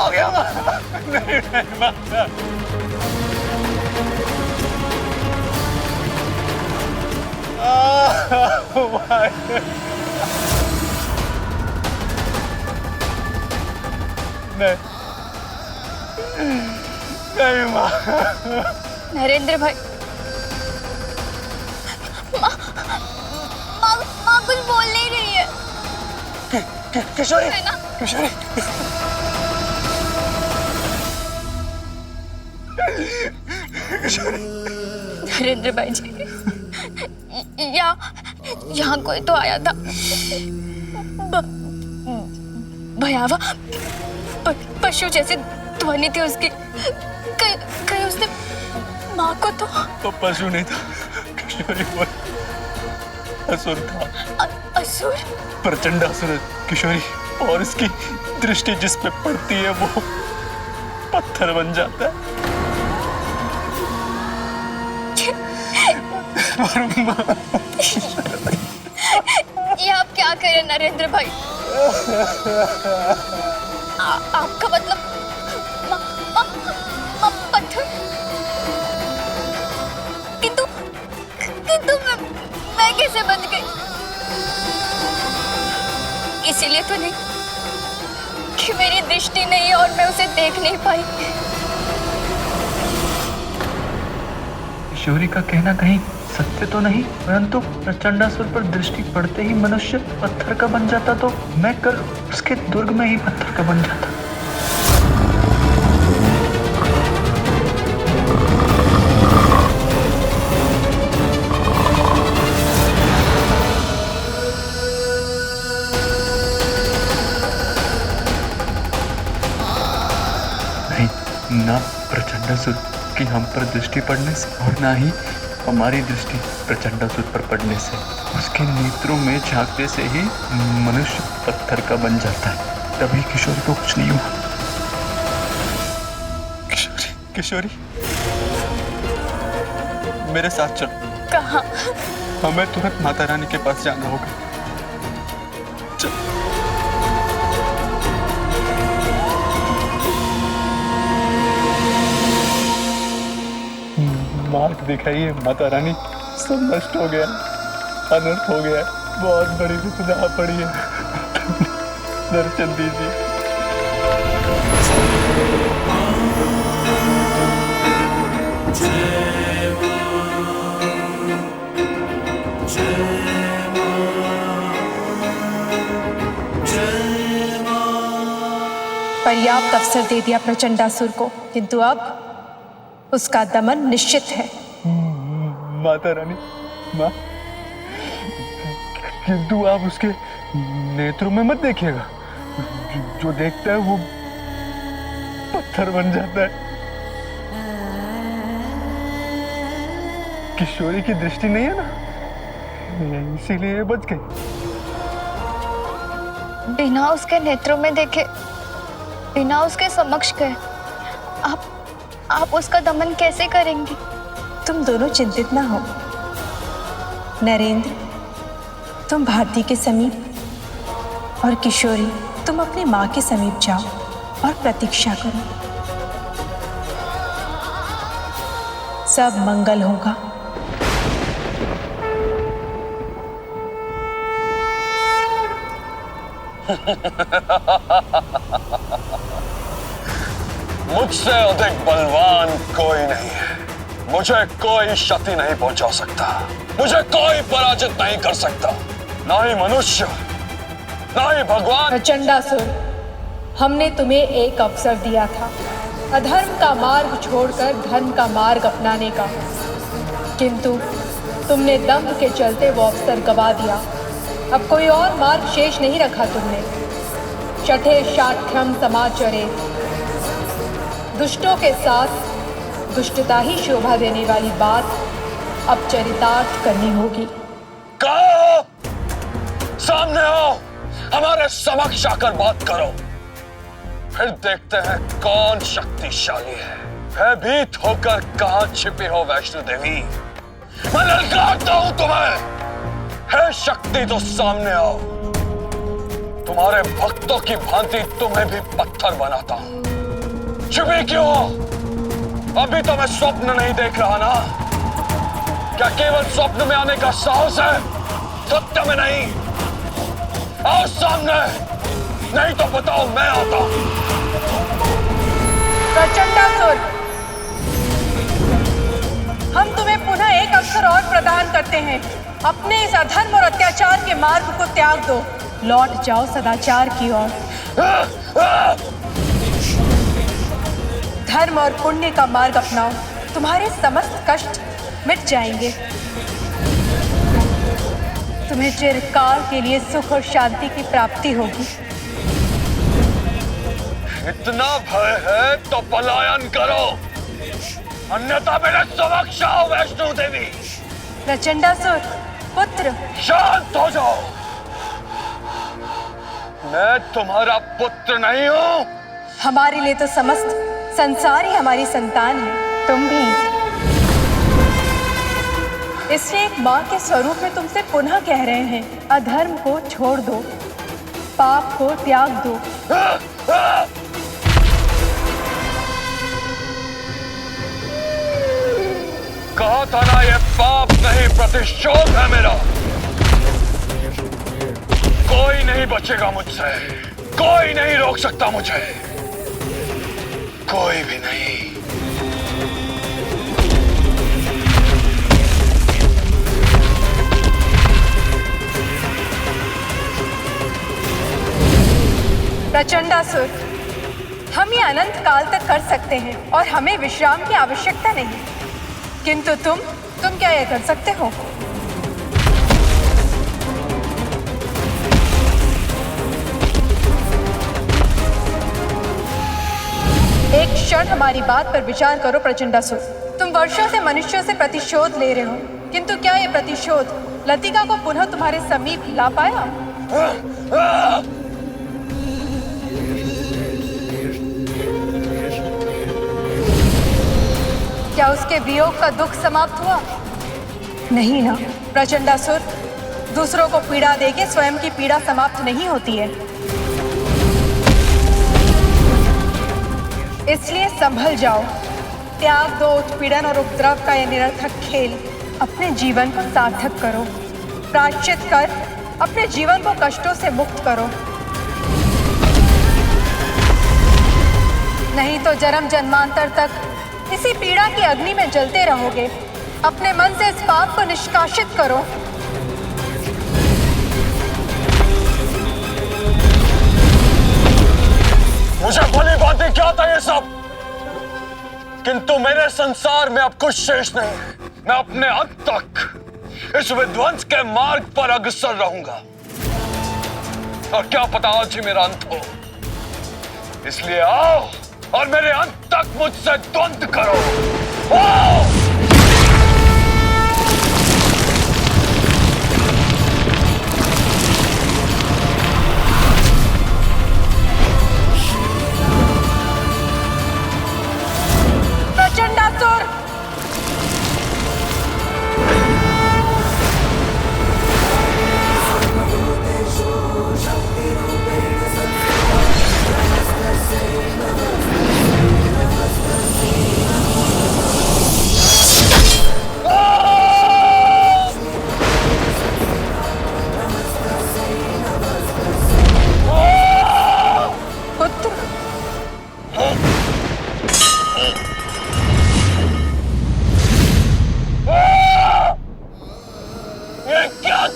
हो गया माँ? नहीं नहीं माता। नहीं नहीं माँ। नरेंद्र भाई, माँ कुछ बोल नहीं रही है। किशोरी, है ना? किशोरी, किशोरी। नरेंद्र भाई जी, यहाँ कोई तो आया था। भयावह पशु जैसी ध्वनि थी उसकी। कहीं उसने माँ को तो पशु नहीं था किशोरी, वो असुर था। असुर? प्रचंड असुर है किशोरी, और इसकी दृष्टि जिस पे पड़ती है वो पत्थर बन जाता है। ये आप क्या कह रहे हैं नरेंद्र भाई? आपका मतलब पत्थर? किंतु मैं कैसे बच गई? इसीलिए तो नहीं कि मेरी दृष्टि नहीं है और मैं उसे देख नहीं पाई। किशोरी का कहना कहीं सत्य तो नहीं, परंतु प्रचंडासुर पर दृष्टि पड़ते ही मनुष्य पत्थर का बन जाता, तो मैं कल उसके दुर्ग में ही पत्थर का बन जाता। नहीं, ना प्रचंडासुर की हम पर दृष्टि पड़ने से और ना ही हमारी दृष्टि प्रचंडासुर पर पड़ने से। उसके नेत्रों में झांकने से ही मनुष्य पत्थर का बन जाता है। तभी किशोरी को कुछ नहीं हुआ। किशोरी, किशोरी, मेरे साथ चल। कहाँ? हमें तुरंत माता रानी के पास जाना होगा। चल। मार्ग दिखाइए माता रानी, सब नष्ट हो गया, अनर्थ हो गया, बहुत बड़ी विपदा पड़ी है, दर्शन दीजिए। पर्याप्त अवसर दे दिया प्रचंडासुर को, किंतु अब उसका दमन निश्चित है। माता रानी, माँ, किंतु आप उसके नेत्रों में मत देखिएगा। जो देखता है वो पत्थर बन जाता है। किशोरी की दृष्टि नहीं है ना, इसीलिए बच गई। बिना उसके नेत्रों में देखे, बिना उसके समक्ष गए, आप उसका दमन कैसे करेंगी? तुम दोनों चिंतित ना हो। नरेंद्र, तुम भारती के समीप और किशोरी, तुम अपनी माँ के समीप जाओ और प्रतीक्षा करो। सब मंगल होगा। मुझसे अधिक बलवान कोई नहीं है। मुझे कोई क्षति नहीं पहुंचा सकता, मुझे कोई पराजित नहीं कर सकता, ना ही मनुष्य, ना ही भगवान। प्रचंडासुर, हमने तुम्हें एक अवसर दिया था अधर्म का मार्ग छोड़कर धर्म का मार्ग अपनाने का, किंतु तुमने दंभ के चलते वो अवसर गवा दिया। अब कोई और मार्ग शेष नहीं रखा तुमने। शठे शाठ्यम समाचरे, दुष्टों के साथ दुष्टता ही शोभा देने वाली बात अब चरितार्थ करनी होगी। कहो, सामने आओ, हमारे समक्ष आकर बात करो, फिर देखते हैं कौन शक्तिशाली है। भयभीत होकर कहां छिपी हो वैष्णो देवी? मैं ललकारता हूं तुम्हें। है शक्ति तो सामने आओ। तुम्हारे भक्तों की भांति तुम्हें भी पत्थर बनाता हूं। चुपी क्यों हो? अभी तो मैं स्वप्न नहीं देख रहा ना? क्या केवल स्वप्न में आने का साहस है, सत्य में नहीं? आओ सामने, नहीं तो बताओ मैं आता हूं। प्रचंडासुर, हम तुम्हें पुनः एक अवसर और प्रदान करते हैं। अपने इस अधर्म और अत्याचार के मार्ग को त्याग दो, लौट जाओ सदाचार की ओर। धर्म और पुण्य का मार्ग अपनाओ, तुम्हारे समस्त कष्ट मिट जाएंगे। तुम्हें चिरकाल के लिए सुख और शांति की प्राप्ति होगी। इतना भय है तो पलायन करो, अन्यथा मेरे समक्ष आओ वैष्णो देवी। प्रचंडासुर पुत्र, शांत हो जाओ। मैं तुम्हारा पुत्र नहीं हूं। हमारे लिए तो समस्त संसार ही हमारी संतान है, तुम भी। इसलिए एक माँ के स्वरूप में तुमसे पुनः कह रहे हैं, अधर्म को छोड़ दो, पाप को त्याग दो। कहा था ना, ये पाप नहीं प्रतिशोध है मेरा। कोई नहीं बचेगा मुझसे, कोई नहीं रोक सकता मुझे, कोई भी नहीं। प्रचंडासुर, हम ये अनंत काल तक कर सकते हैं और हमें विश्राम की आवश्यकता नहीं, किंतु तुम क्या ये कर सकते हो? एक क्षण हमारी बात पर विचार करो प्रचंडासुर। तुम वर्षों से मनुष्यों से प्रतिशोध ले रहे हो, किंतु क्या ये प्रतिशोध लतिका को पुनः तुम्हारे समीप ला पाया? क्या उसके वियोग का दुख समाप्त हुआ? नहीं ना प्रचंडासुर, दूसरों को पीड़ा देके स्वयं की पीड़ा समाप्त नहीं होती है। इसलिए संभल जाओ, त्याग दो उत्पीड़न और उपद्रव का यह निरर्थक खेल। अपने जीवन को सार्थक करो, प्रायश्चित कर अपने जीवन को कष्टों से मुक्त करो, नहीं तो जन्म जन्मांतर तक इसी पीड़ा की अग्नि में जलते रहोगे। अपने मन से इस पाप को निष्कासित करो। मुझे भली भांति क्या था ये सब, किंतु मेरे संसार में अब कुछ शेष नहीं है। मैं अपने अंत तक इस विध्वंस के मार्ग पर अग्रसर रहूंगा, और क्या पता आज ही मेरा अंत हो। इसलिए आओ और मेरे अंत तक मुझसे द्वंद्व करो। आओ! प्रचंडासुर,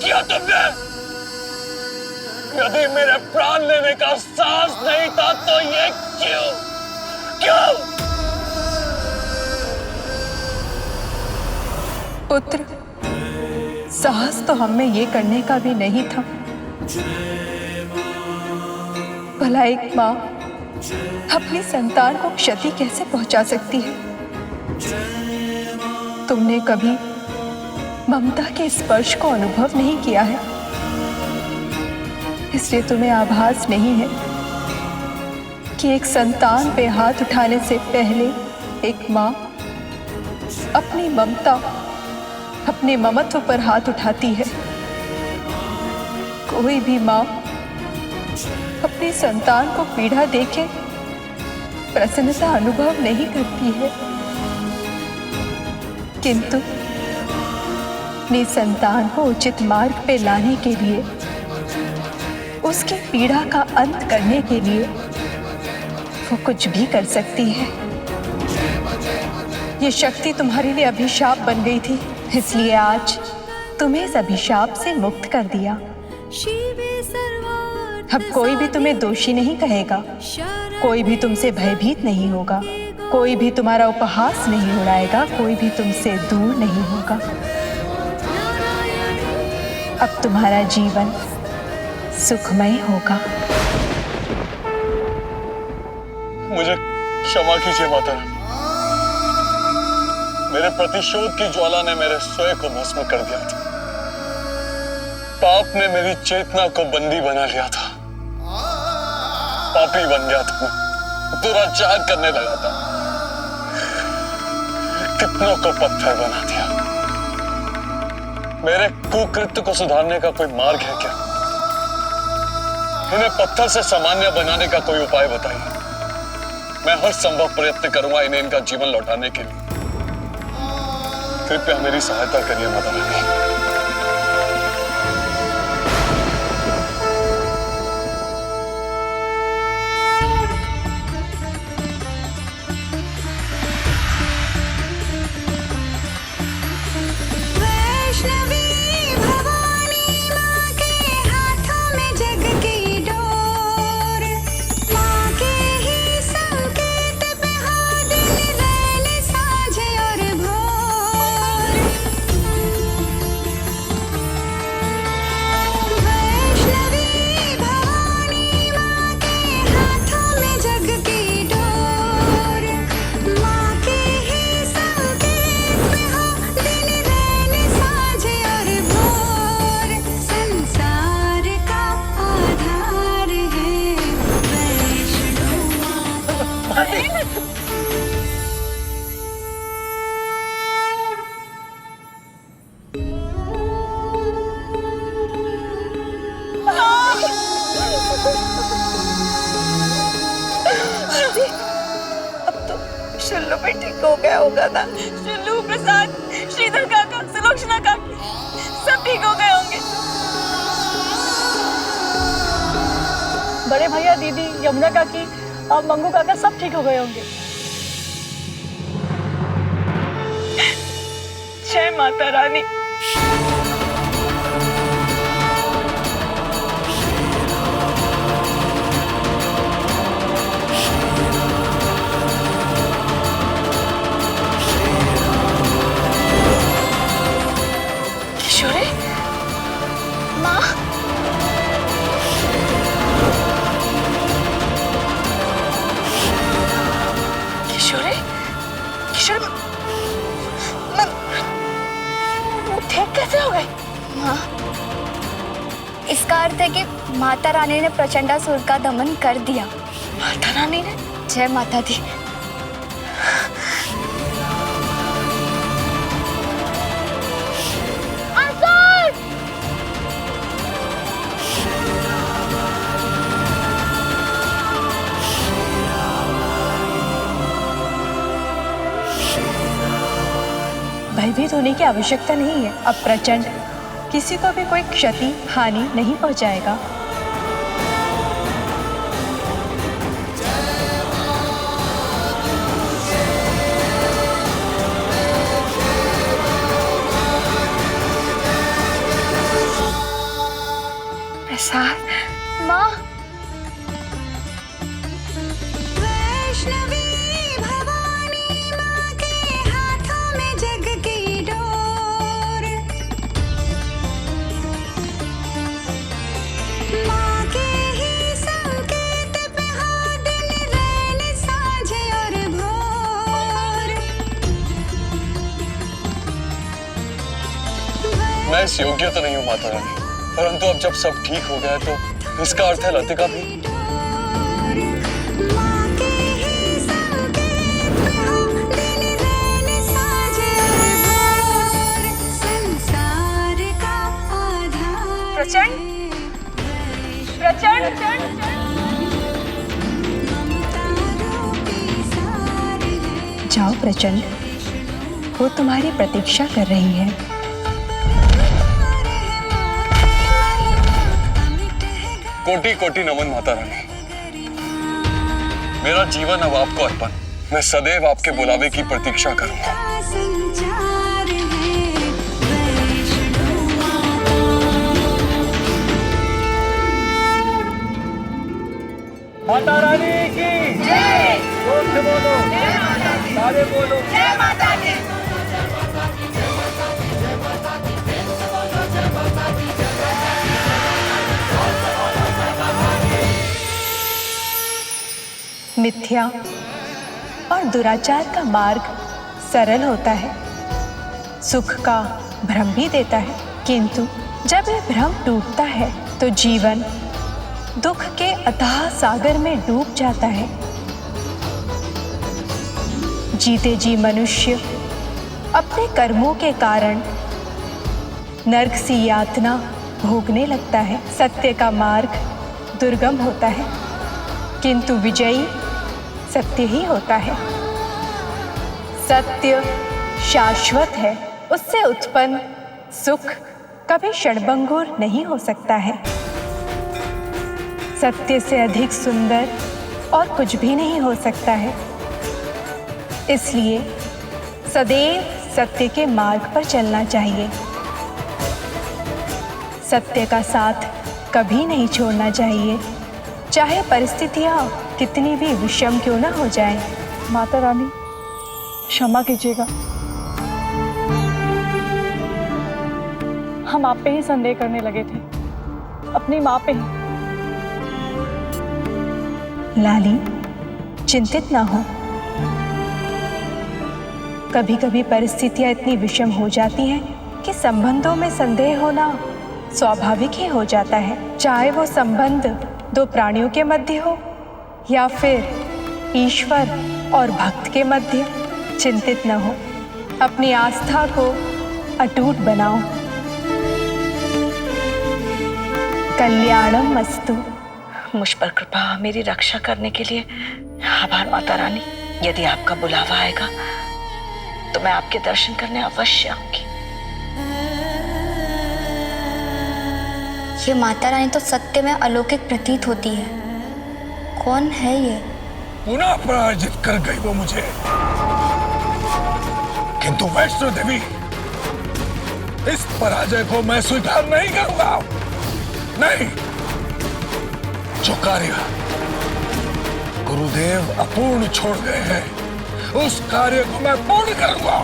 किया तुमने? यदि मेरे प्राण लेने का साहस नहीं था तो ये क्यों? पुत्र, साहस तो हम में ये करने का भी नहीं था। भला एक माँ अपनी संतान को क्षति कैसे पहुंचा सकती है? तुमने कभी ममता के स्पर्श को अनुभव नहीं किया है, इसलिए तुम्हें आभास नहीं है कि एक संतान पे हाथ उठाने से पहले एक माँ अपनी ममता, अपने ममत्व पर हाथ उठाती है। कोई भी माँ अपनी संतान को पीड़ा देके प्रसन्नता अनुभव नहीं करती है, किंतु अपनी संतान को उचित मार्ग पे लाने के लिए, उसकी पीड़ा का अंत करने के लिए वो कुछ भी कर सकती है। ये शक्ति तुम्हारे लिए अभिशाप बन गई थी, इसलिए आज तुम्हें इस अभिशाप से मुक्त कर दिया। अब कोई भी तुम्हें दोषी नहीं कहेगा, कोई भी तुमसे भयभीत नहीं होगा, कोई भी तुम्हारा उपहास नहीं उड़ाएगा, कोई भी तुमसे दूर नहीं होगा। अब तुम्हारा जीवन सुखमय होगा। मुझे क्षमा कीजिए माता रानी। मेरे प्रतिशोध की ज्वाला ने मेरे स्वयं को भस्म कर दिया था। पाप ने मेरी चेतना को बंदी बना लिया था। पापी बन गया था मैं, दुराचार करने लगा था, कितनों को पत्थर बना दिया। मेरे कुकृत्य को सुधारने का कोई मार्ग है क्या? इन्हें पत्थर से सामान्य बनाने का कोई उपाय बताइए। मैं हर संभव प्रयत्न करूंगा इन्हें इनका जीवन लौटाने के लिए। कृपया मेरी सहायता करिए माता रानी। शिल्लू भी ठीक हो गया होगा ना? शिल्लू, प्रसाद, श्रीधर काका, सुलोचना काकी सब ठीक हो गए होंगे। बड़े भैया, दीदी, यमुना काकी और मंगू काका सब ठीक हो गए होंगे। जय माता रानी। किशोरी, माँ, किशोरी, किशोरी, ठीक कैसे हो गए? माँ, इसका अर्थ है कि माता रानी ने प्रचंडासुर का दमन कर दिया। माता रानी ने? जय माता दी। भयभीत होने की आवश्यकता नहीं है। अब प्रचंड किसी को भी कोई क्षति हानि नहीं पहुंचाएगा। प्रसाद, माँ, मैं इस योग्य तो नहीं हूँ माता रानी, परंतु अब जब सब ठीक हो गया तो इसका अर्थ है लतिका भी। प्रचंड, प्रचंड, जाओ प्रचंड, वो तुम्हारी प्रतीक्षा कर रही है। कोटि कोटि नमन माता रानी। मेरा जीवन अब आपको अर्पण। मैं सदैव आपके बुलावे की प्रतीक्षा करूंगा। माता रानी की जय। जोर से बोलो, जय माता दी। सारे बोलो, जय माता दी। मिथ्या और दुराचार का मार्ग सरल होता है, सुख का भ्रम भी देता है, किंतु जब ये भ्रम टूटता है तो जीवन दुख के अथाह सागर में डूब जाता है। जीते जी मनुष्य अपने कर्मों के कारण नरक सी यातना भोगने लगता है। सत्य का मार्ग दुर्गम होता है, किंतु विजयी सत्य ही होता है। सत्य शाश्वत है, उससे उत्पन्न सुख कभी क्षणभंगुर नहीं हो सकता है। सत्य से अधिक सुंदर और कुछ भी नहीं हो सकता है। इसलिए सदैव सत्य के मार्ग पर चलना चाहिए। सत्य का साथ कभी नहीं छोड़ना चाहिए, चाहे परिस्थितियां कितनी भी विषम क्यों ना हो जाएं। माता रानी क्षमा कीजिएगा, हम आप पे ही संदेह करने लगे थे, अपनी माँ पे ही। लाली, चिंतित ना हो। कभी कभी परिस्थितियां इतनी विषम हो जाती हैं कि संबंधों में संदेह होना स्वाभाविक ही हो जाता है, चाहे वो संबंध दो प्राणियों के मध्य हो या फिर ईश्वर और भक्त के मध्य। चिंतित न हो, अपनी आस्था को अटूट बनाओ। कल्याणम मस्तु। मुझ पर कृपा, मेरी रक्षा करने के लिए आभार माता रानी। यदि आपका बुलावा आएगा तो मैं आपके दर्शन करने अवश्य आऊंगी। ये माता रानी तो सत्य में अलौकिक प्रतीत होती है। कौन है ये? पुनः पराजित कर गई वो मुझे, किंतु वैष्णो देवी, इस पराजय को मैं स्वीकार नहीं करूंगा। नहीं, जो कार्य गुरुदेव अपूर्ण छोड़ गए हैं, उस कार्य को मैं पूर्ण करूंगा।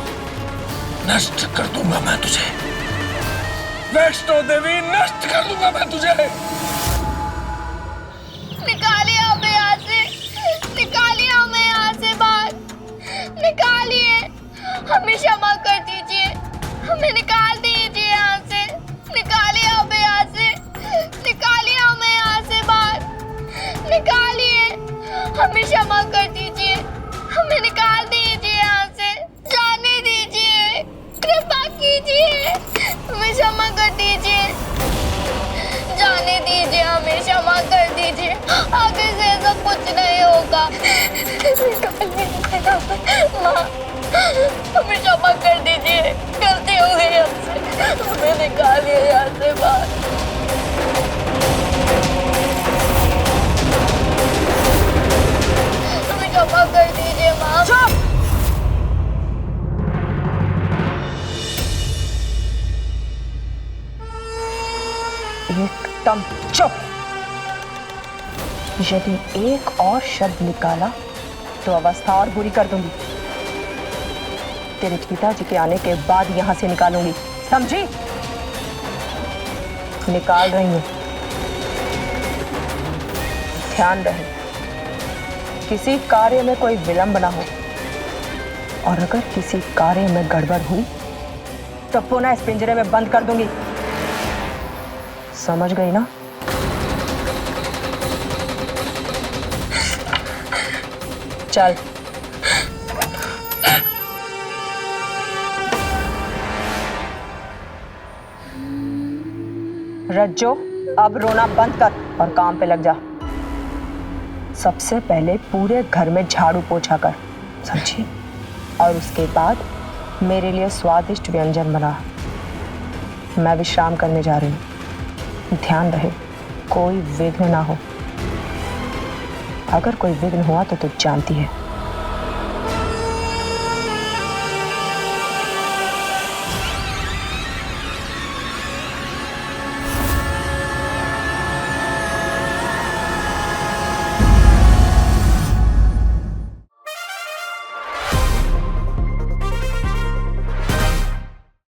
नष्ट कर दूंगा मैं तुझे, वैष्णो देवी, नष्ट कर दूंगा मैं तुझे। निकालिए हमें यहाँ से, निकालिए हमें यहाँ से बाहर, निकालिए, हमें क्षमा कर दीजिए, हमें निकाल दीजिए यहाँ से, निकालिए हमें यहाँ से, निकालिए हमें यहाँ से बाहर, निकालिए, हमें क्षमा कर दीजिए, हमें निकाल दीजिए यहाँ से, जाने दीजिए, कृपा कीजिए, हमें क्षमा कर दीजिए, जाने दीजिए, हमें क्षमा कर दीजिए, आगे से ऐसा कुछ नहीं होगा। माँ, हमें क्षमा कर दीजिए, गलती हो गई हमसे, हमें निकालिए यहाँ से बाहर। हमें क्षमा कर दीजिए माँ। एकदम चुप। यदि एक और शब्द निकाला तो अवस्था और बुरी कर दूंगी। तेरे पिताजी के आने के बाद यहां से निकालूंगी, समझी? निकाल रही हूं। ध्यान रहे, किसी कार्य में कोई विलंब ना हो, और अगर किसी कार्य में गड़बड़ हुई तो पुनः इस पिंजरे में बंद कर दूंगी। समझ गई ना? चल। रज्जो, अब रोना बंद कर और काम पे लग जा। सबसे पहले पूरे घर में झाड़ू पोछा कर, समझी? और उसके बाद मेरे लिए स्वादिष्ट व्यंजन बना। मैं विश्राम करने जा रही हूँ। ध्यान रहे कोई विघ्न ना हो। अगर कोई विघ्न हुआ तो तू जानती है।